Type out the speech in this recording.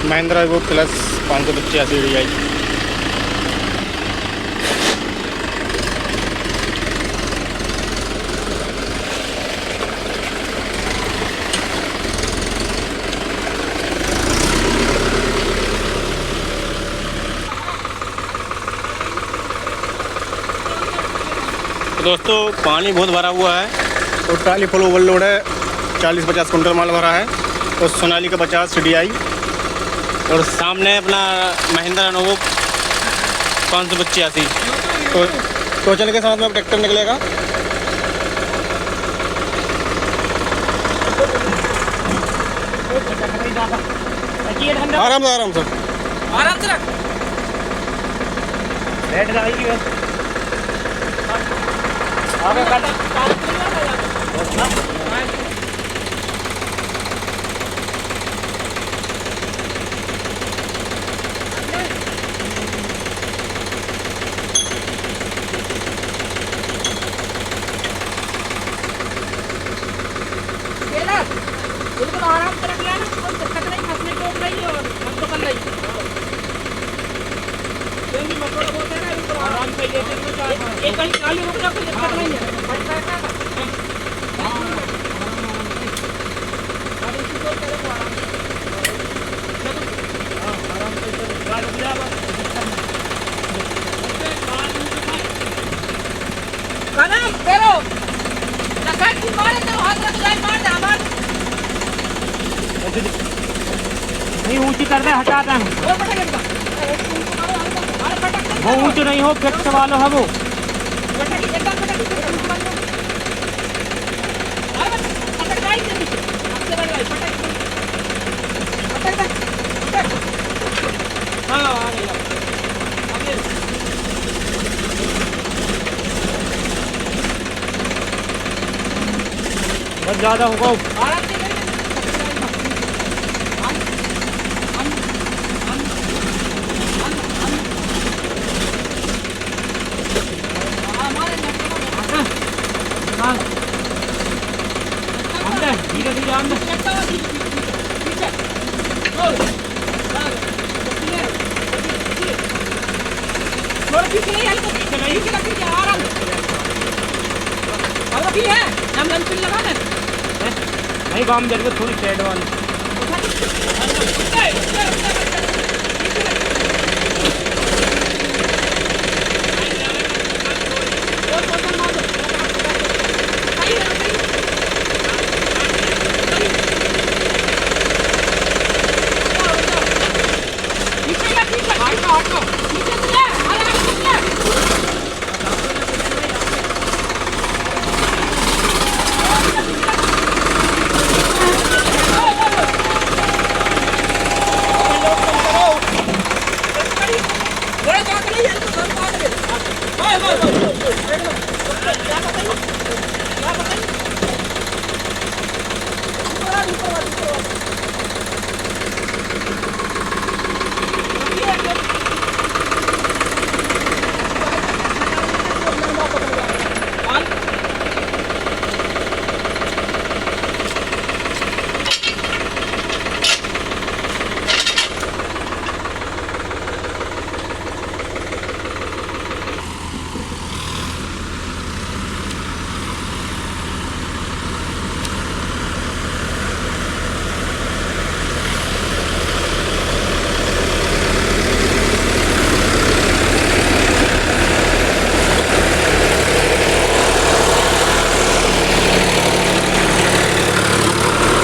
महिंद्रा वो plus 585 DI। तो दोस्तों पानी बहुत भरा हुआ है और ट्राली फुल ओवरलोड है। 40-50 कुंटल माल भरा है और सोनालिका 50 CDI और सामने अपना महिंद्रा नोवो 585। तो टोचन के साथ में अब ट्रैक्टर निकलेगा। आराम से आराम से रख बैठ जाएगी बस। आगे काट बिल्कुल आराम से रख लेना, कोई दिक्कत नहीं, फंसने को नहीं और हम तो कर नहीं क्योंकि मटोड़ा बोलते हैं ना, बिल्कुल आराम से लेते एक कहीं खाली रुक जाओ, कोई दिक्कत नहीं है। कदम करो लगा की मारे तो हाथ रख जाए, मार दे मार नहीं, ऊंची कर दे, हटा दे वो ऊंच नहीं हो, फिक्स वाला है वो। बहुत ज्यादा होगा धीरे धीरे आम नहीं काम जरिए थोड़ी साइड वाली